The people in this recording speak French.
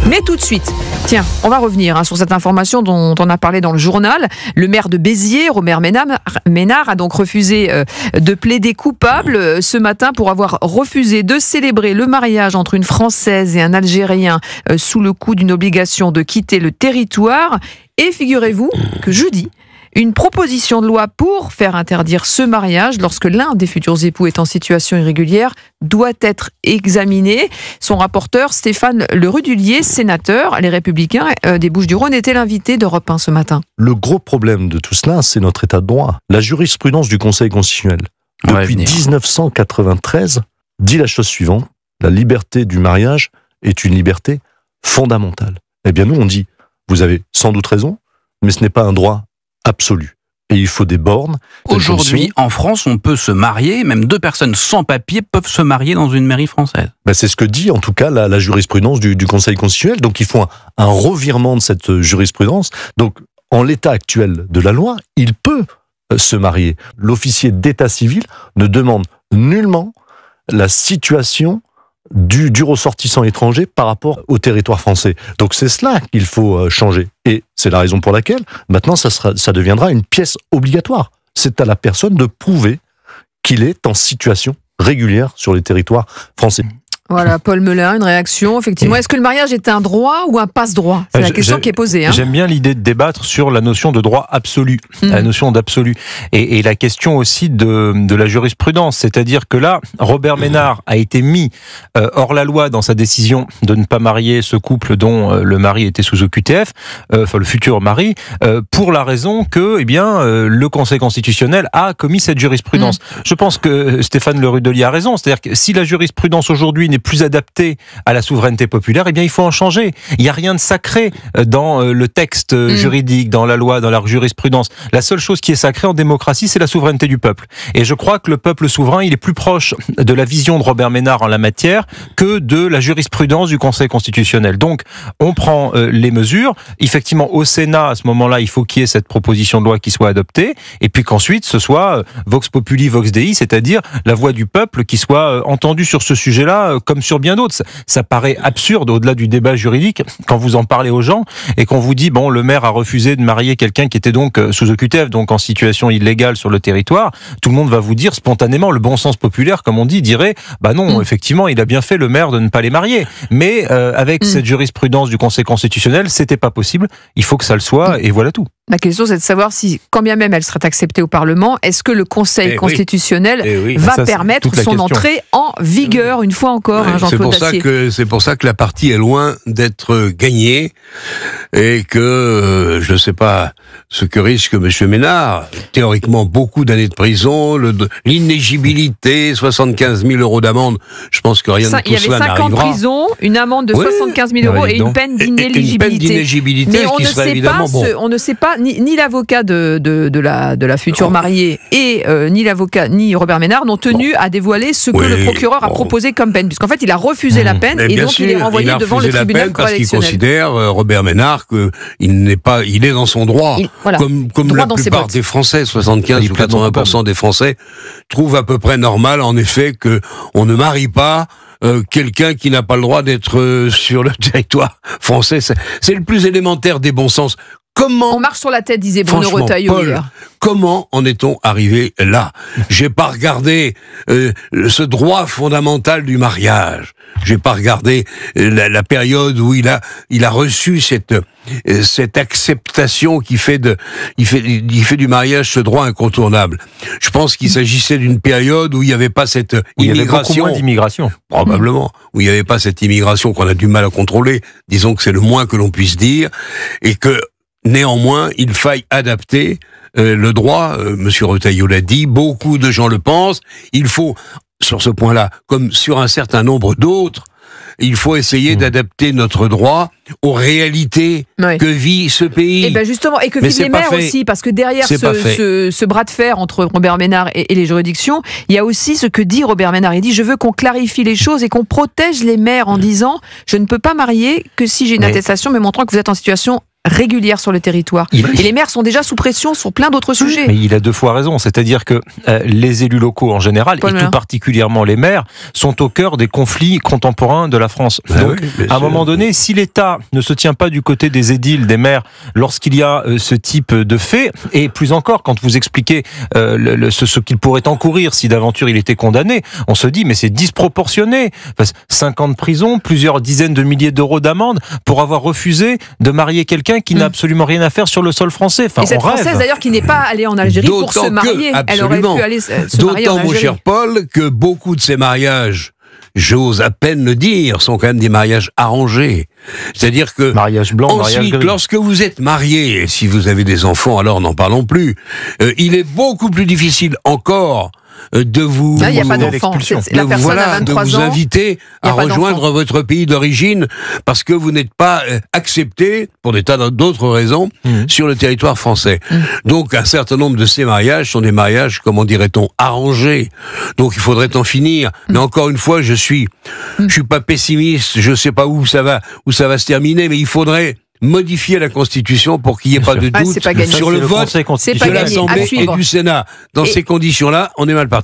Mais tout de suite, tiens, on va revenir sur cette information dont on a parlé dans le journal. Le maire de Béziers, Robert Ménard, a donc refusé de plaider coupable ce matin pour avoir refusé de célébrer le mariage entre une Française et un Algérien sous le coup d'une obligation de quitter le territoire. Et figurez-vous que jeudi, une proposition de loi pour faire interdire ce mariage lorsque l'un des futurs époux est en situation irrégulière doit être examinée. Son rapporteur, Stéphane Le Rudulier, sénateur, les Républicains des Bouches-du-Rhône, était l'invité d'Europe 1 ce matin. Le gros problème de tout cela, c'est notre état de droit. La jurisprudence du Conseil constitutionnel, depuis 1993, dit la chose suivante: la liberté du mariage est une liberté fondamentale. Eh bien nous, on dit, vous avez sans doute raison, mais ce n'est pas un droit absolu. Et il faut des bornes. Aujourd'hui, en France, on peut se marier, même deux personnes sans papier peuvent se marier dans une mairie française. C'est ce que dit en tout cas la jurisprudence du Conseil constitutionnel. Donc il faut un revirement de cette jurisprudence. Donc en l'état actuel de la loi, il peut se marier. L'officier d'état civil ne demande nullement la situation du ressortissant étranger par rapport au territoire français. Donc c'est cela qu'il faut changer. Et c'est la raison pour laquelle, maintenant, ça deviendra une pièce obligatoire. C'est à la personne de prouver qu'il est en situation régulière sur les territoires français. Voilà, Paul Melun, une réaction, effectivement. Est-ce que le mariage est un droit ou un passe-droit ? C'est la question qui est posée. J'aime bien l'idée de débattre sur la notion de droit absolu, la notion d'absolu. Et la question aussi de la jurisprudence. C'est-à-dire que là, Robert Ménard a été mis hors la loi dans sa décision de ne pas marier ce couple dont le mari était sous OQTF, enfin le futur mari, pour la raison que le Conseil constitutionnel a commis cette jurisprudence. Je pense que Stéphane Le Rudulier a raison. C'est-à-dire que si la jurisprudence aujourd'hui n'est plus adapté à la souveraineté populaire, il faut en changer. Il n'y a rien de sacré dans le texte juridique, dans la loi, dans la jurisprudence. La seule chose qui est sacrée en démocratie, c'est la souveraineté du peuple. Et je crois que le peuple souverain, il est plus proche de la vision de Robert Ménard en la matière que de la jurisprudence du Conseil constitutionnel. Donc, on prend les mesures. Effectivement, au Sénat, à ce moment-là, il faut qu'il y ait cette proposition de loi qui soit adoptée, et puis qu'ensuite, ce soit Vox Populi, Vox Dei, c'est-à-dire la voix du peuple qui soit entendue sur ce sujet-là, comme sur bien d'autres. Ça paraît absurde au-delà du débat juridique quand vous en parlez aux gens et qu'on vous dit le maire a refusé de marier quelqu'un qui était donc sous OQTF, donc en situation illégale sur le territoire. Tout le monde va vous dire spontanément, le bon sens populaire, comme on dit, dirait non, effectivement, il a bien fait le maire de ne pas les marier. Mais avec cette jurisprudence du Conseil constitutionnel, c'était pas possible. Il faut que ça le soit et voilà tout. La question, c'est de savoir si, quand bien même elle serait acceptée au Parlement, est-ce que le Conseil constitutionnel va permettre son entrée en vigueur, une fois encore, Jean-Claude Dacier. C'est pour ça que la partie est loin d'être gagnée et que je ne sais pas ce que risque M. Ménard. Théoriquement, beaucoup d'années de prison, l'inéligibilité, 75 000 euros d'amende. Je pense que rien de tout cela n'arrivera. Il y avait 5 ans de prison, une amende de 75 000 euros et une peine d'inéligibilité. Mais on ne sait pas ni l'avocat de la future mariée et ni Robert Ménard n'ont tenu à dévoiler ce que le procureur a proposé comme peine, puisqu'en fait il a refusé la peine et donc il est renvoyé devant le tribunal correctionnel. Parce qu'il considère, Robert Ménard, qu'il est dans son droit, comme la plupart des Français, 75 ou 80% des Français trouvent à peu près normal en effet qu'on ne marie pas quelqu'un qui n'a pas le droit d'être sur le territoire français. C'est le plus élémentaire des bons sens. On marche sur la tête, disait Bruno Retailleau hier. Comment en est-on arrivé là ? J'ai pas regardé ce droit fondamental du mariage. J'ai pas regardé la période où il a reçu cette acceptation qui fait du mariage ce droit incontournable. Je pense qu'il s'agissait d'une période où il n'y avait pas cette immigration. Il y avait beaucoup moins d'immigration. Probablement. Où il n'y avait pas cette immigration qu'on a du mal à contrôler. Disons que c'est le moins que l'on puisse dire. Et que néanmoins, il faille adapter le droit. Monsieur Retailleau l'a dit, beaucoup de gens le pensent. Il faut, sur ce point-là, comme sur un certain nombre d'autres, il faut essayer d'adapter notre droit aux réalités que vit ce pays. Et justement, et que vivent les maires aussi, parce que derrière ce bras de fer entre Robert Ménard et les juridictions, il y a aussi ce que dit Robert Ménard. Il dit: je veux qu'on clarifie les choses et qu'on protège les maires en disant: je ne peux pas marier que si j'ai une attestation me montrant que vous êtes en situation régulière sur le territoire. Et les maires sont déjà sous pression sur plein d'autres sujets. Mais il a 2 fois raison, c'est-à-dire que les élus locaux en général, et tout particulièrement les maires, sont au cœur des conflits contemporains de la France. Donc, à un moment donné, si l'État ne se tient pas du côté des édiles, des maires, lorsqu'il y a ce type de fait, et plus encore, quand vous expliquez ce qu'il pourrait encourir si d'aventure il était condamné, on se dit, mais c'est disproportionné. 5 ans de prison, plusieurs dizaines de milliers d'euros d'amende pour avoir refusé de marier quelqu'un qui n'a absolument rien à faire sur le sol français. Enfin, et cette Française d'ailleurs qui n'est pas allée en Algérie pour se marier. Elle aurait pu aller se marier en Algérie. D'autant, mon cher Paul, que beaucoup de ces mariages, j'ose à peine le dire, sont quand même des mariages arrangés. C'est-à-dire que mariage blanc, ensuite, mariage gris. Lorsque vous êtes marié, et si vous avez des enfants, alors n'en parlons plus, il est beaucoup plus difficile encore de vous, il n'y a pas d'enfant. La personne a 23 de vous ans, inviter à rejoindre votre pays d'origine parce que vous n'êtes pas accepté, pour des tas d'autres raisons, sur le territoire français. Donc un certain nombre de ces mariages sont des mariages, comment dirait-on, arrangés. Donc il faudrait en finir. Mais encore une fois, je suis pas pessimiste, je sais pas où ça va se terminer, mais il faudrait modifier la Constitution pour qu'il n'y ait pas de doute sur le vote de l'Assemblée et du Sénat. Dans ces conditions-là, on est mal parti.